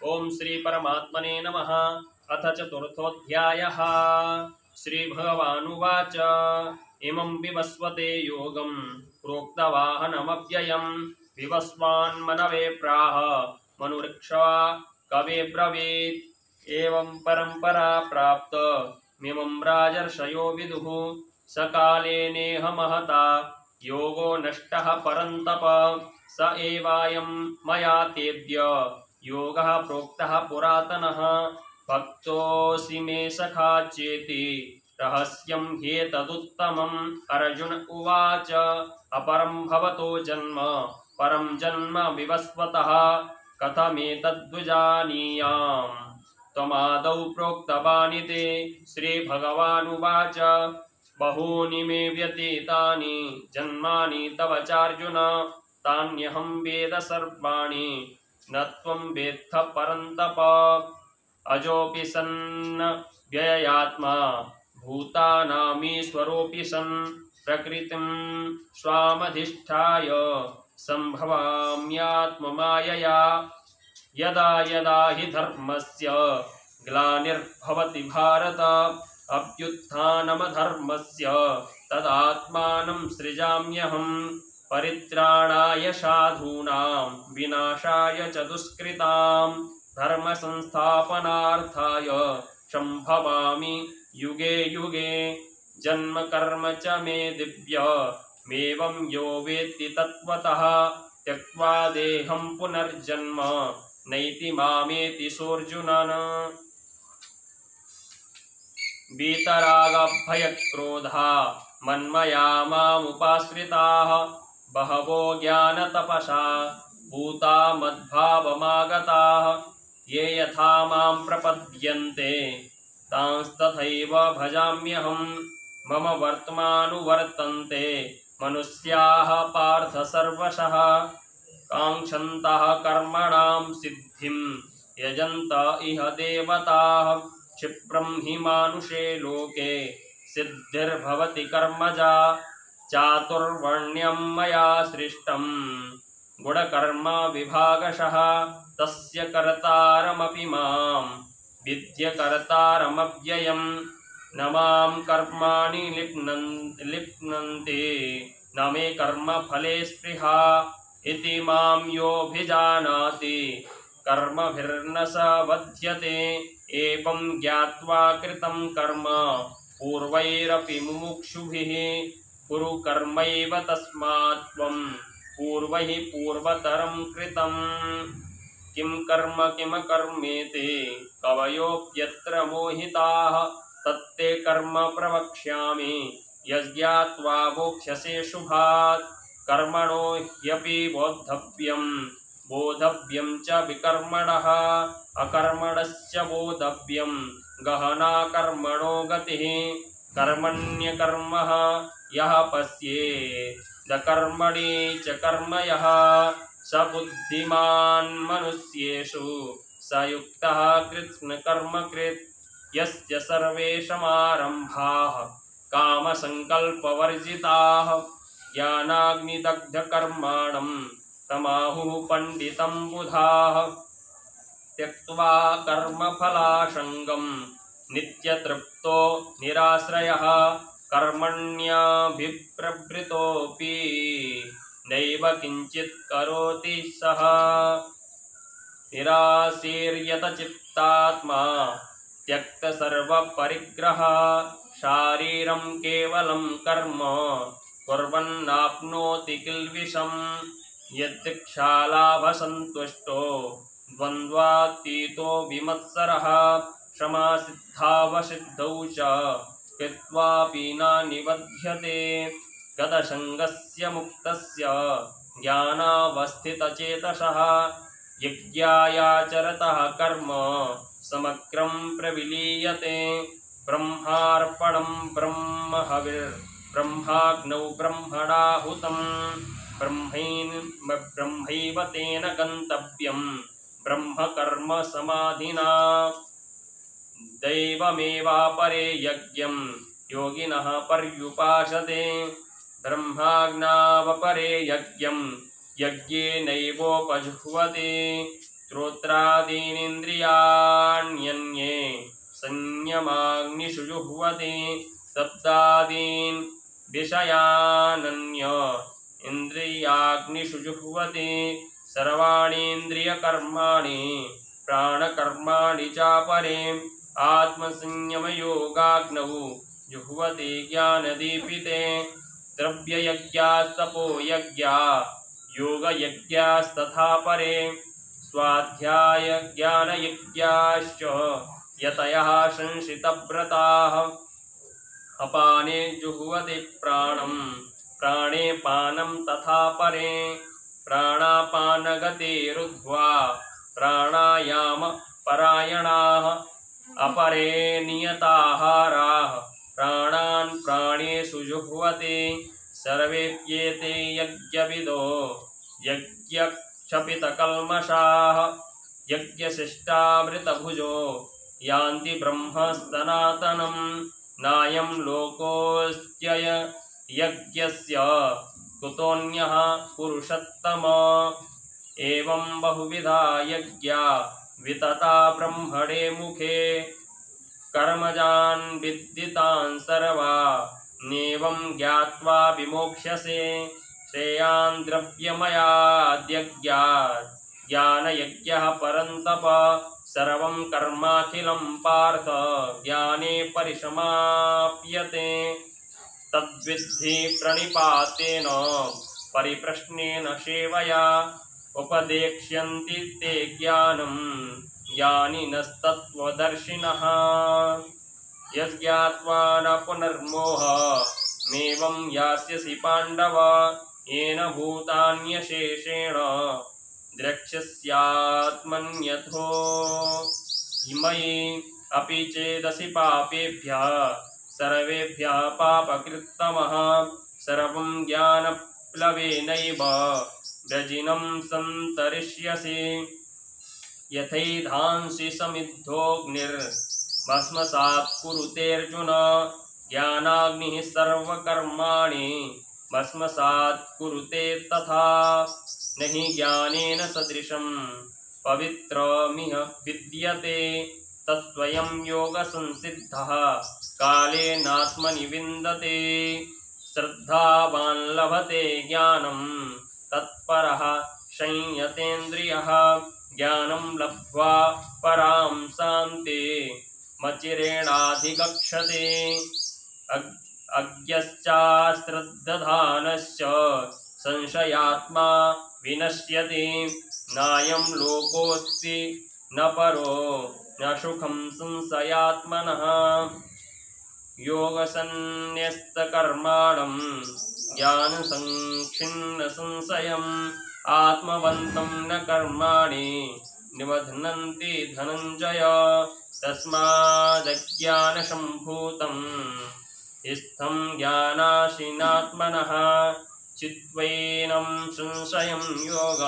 ओम श्री परमात्मने नमः। अथ चतुर्थोऽध्यायः। श्रीभगवानुवाच इमं विवस्वते योगं प्रोक्तवाहनमव्ययं विवस्वान्मनवे प्राह मनुरीक्षा कवे ब्रवीत्। एवं परंपरा प्राप्त मिमं राजर्षयो विदुः सकाले नेह महता योगो नष्टः परन्तप। स एवायं मया तेद्य योगः प्रोक्तः पुरातनः। भक्तोऽसि मे सखा चेति रहस्यं ह्येतदुत्तमम्। अर्जुन उवाच अपरं भवतो जन्म परं जन्म विवस्वतः कथमेतद्विजानीयाम् त्वमादौ प्रोक्तवानिति। श्रीभगवानुवाच बहूनि मे व्यतीतानि जन्मानि तव चार्जुन तान्यहं वेद सर्वाणि न त्वं वेत्थ परन्तप। अजोऽपि सन् व्ययात्मा भूतानामीश्वरोऽपि सन् प्रकृतिं स्वामधिष्ठाय सम्भवाम्यात्ममायया। यदा यदा हि धर्मस्य ग्लानिर्भवति भारत अभ्युत्थानमधर्मस्य तदात्मानं सृजाम्यहम्। परित्राणाय साधूनां विनाशाय च दुष्कृतां धर्म संस्थापनार्थाय संभवामि युगे युगे। जन्म कर्म च मे दिव्यमेवं यो वेत्ति तत्त्वतः त्यक्त्वा देहं पुनर्जन्म नैति मामेति सोऽर्जुन। वीतरागभयक्रोधा मन्मया मामुपाश्रिताः बहवो ज्ञानतपसा भूता मद्भावमागताः। ये यथा मां प्रपद्यन्ते तांस्तथैव भजाम्यहम्। मम वर्त्मानुवर्तन्ते मनुष्याः पार्थ सर्वशः काङ्क्षन्तः कर्मणां सिद्धिं यजन्त इह देवताः। क्षिप्रं हि मानुषे लोके सिद्धिर्भवति कर्मजा चातुर्वर्ण्यं मया सृष्टं गुणकर्म विभागशः। तस्य कर्तारमपि मां विद्य कर्तारमव्ययम्। न मां कर्माणि लिप्नन्ति न मे कर्मफले स्पृहा। इति मां योऽभिजानाति कर्मभिर्न स बध्यते। एवं ज्ञात्वा कृतं कर्म पूर्वैरपि मुमुक्षुभिः कुरु कर्मैव तस्मात् त्वं पूर्वैः पूर्वतरं कृतम्। किं कर्म किमकर्मेति कवयोऽप्यत्र मोहिताः तत्ते कर्म प्रवक्ष्यामि यज्ञात्वा मोक्ष्यसे शुभात्। कर्मणो ह्यपि बोद्धव्यं च विकर्मणः अकर्मणश्च बोद्धव्यं गहना कर्मणो गतिः। कर्मण्यकर्मः यः पश्येद कर्मणि च कर्म यः स बुद्धिमान् मनुष्येषु स युक्तः कृत्स्नकर्मकृत्। यस्य सर्वे समारम्भाः कामसङ्कल्पवर्जिताः ज्ञानाग्निदग्धकर्माणं तमाहुः पण्डितं बुधाः। त्यक्त्वा कर्मफलासङ्गं नित्यतृप्तो निराश्रयः कर्मण्यभिप्रवृतोऽपि नैव किञ्चित् करोति सः। निराशीर्यतचित्तात्मा त्यक्तसर्वपरिग्रहः शारीरं केवलं कर्म कुर्वन्नाप्नोति किल्बिषम्। यदृक्षालाभसन्तुष्टो द्वन्द्वातीतो विमत्सरः क्षमासिद्धावसिद्धौ च कृत्वापि न निबध्यते। गतसङ्गस्य मुक्तस्य ज्ञानावस्थितचेतसः यज्ञायाचरतः कर्म समग्रं प्रविलीयते। ब्रह्मार्पणं ब्रह्महविर्ब्रह्माग्नौ ब्रह्मणाहुतं ब्रह्मैव तेन गन्तव्यं ब्रह्मकर्म समाधिना। दैवमेवापरे यज्ञं योगिनः पर्युपासते ब्रह्माज्ञावपरे यज्ञं यज्ञेनैवोपजुह्वते श्रोत्रादीनिन्द्रियाण्यन्ये संयमाग्निषु जुह्वति शब्दादीन् विषयानन्य इन्द्रियाग्निषु जुह्वति सर्वाणीन्द्रियकर्माणि प्राणकर्माणि चापरे आत्मसंयमयोगाग्नौ जुह्वति ज्ञानदीपिते द्रव्ययज्ञास्तपोयज्ञा योगयज्ञास्तथा परे स्वाध्याय ज्ञानयज्ञाश्च यतयः संशितव्रताः अपाने जुह्वति प्राणं प्राणे पानं तथा परे प्राणापानगतिरुद्ध्वा प्राणायाम परायणाः अपरे नियताहाराः प्राणान् प्राणेषु जुह्वति सर्वेप्येते यज्ञविदो यज्ञक्षपितकल्मषाः यज्ञशिष्टामृतभुजो यान्ति ब्रह्म सनातनं नायं लोकोऽस्त्यय यज्ञस्य कुतोऽन्यः पुरुषोत्तम एवं बहुविधा यज्ञा वितता ब्रह्मणे मुखे कर्मजान् विद्दितान् सर्वा नेवं ज्ञात्वा विमोक्ष्यसे श्रेयान् द्रव्यमयाद्यज्ञात् ज्ञानयज्ञः परन्तप सर्वं कर्माखिलं पार्थ ज्ञाने परिसमाप्यते तद्विद्धि प्रणिपातेन परिप्रश्नेन सेवया उपदेक्ष्यन्ति ते ज्ञानं ज्ञानिनस्तत्त्वदर्शिनः यज्ञात्वा न पुनर्मोहमेवं यास्यसि पाण्डव येन भूतान्यशेषेण द्रक्ष्यस्यात्मन्यथो हिमयि अपि चेदसि पापेभ्यः सर्वेभ्यः पापकृत्तमः सर्वं ज्ञानप्लवेनैव व्यजिनं सन्तरिष्यसि यथैधांसि समिद्धोऽग्निर्भस्मसात् कुरुतेऽर्जुन ज्ञानाग्निः सर्वकर्माणि भस्मसात् कुरुते तथा न हि ज्ञानेन सदृशं पवित्रमिह विद्यते तत्स्वयं योगसंसिद्धः कालेनात्मनि विन्दते श्रद्धावान् लभते ज्ञानं तत्परः संयतेन्द्रियः ज्ञानं लब्ध्वा परां शान्तिमचिरेणाधिगच्छते अज्ञश्चाश्रद्धधानश्च संशयात्मा विनश्यति नायं लोकोऽस्ति न परो न सुखं संशयात्मनः योगसन्न्यस्तकर्माणं ज्ञानसंच्छिन्नसंशयम् आत्मवन्तं न कर्माणि निबध्नन्ति धनञ्जय तस्मादज्ञानसम्भूतं इत्थं ज्ञानासीनात्मनः चित्त्वैनं संशयं योग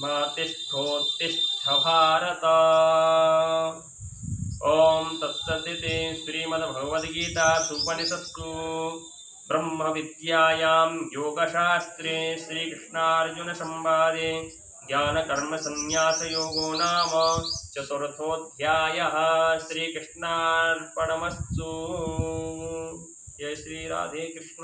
मातिष्ठोत्तिष्ठ भारत। ओम तत्सदिति श्रीमद्भगवद्गीतासूपनिषत्सु ब्रह्म विद्यायां योगशास्त्रे श्रीकृष्णार्जुन संवादे ज्ञानकर्म संन्यास योगो नाम चतुर्थोऽध्यायः। श्रीकृष्णार्पणमस्तु। जय श्री राधे कृष्ण।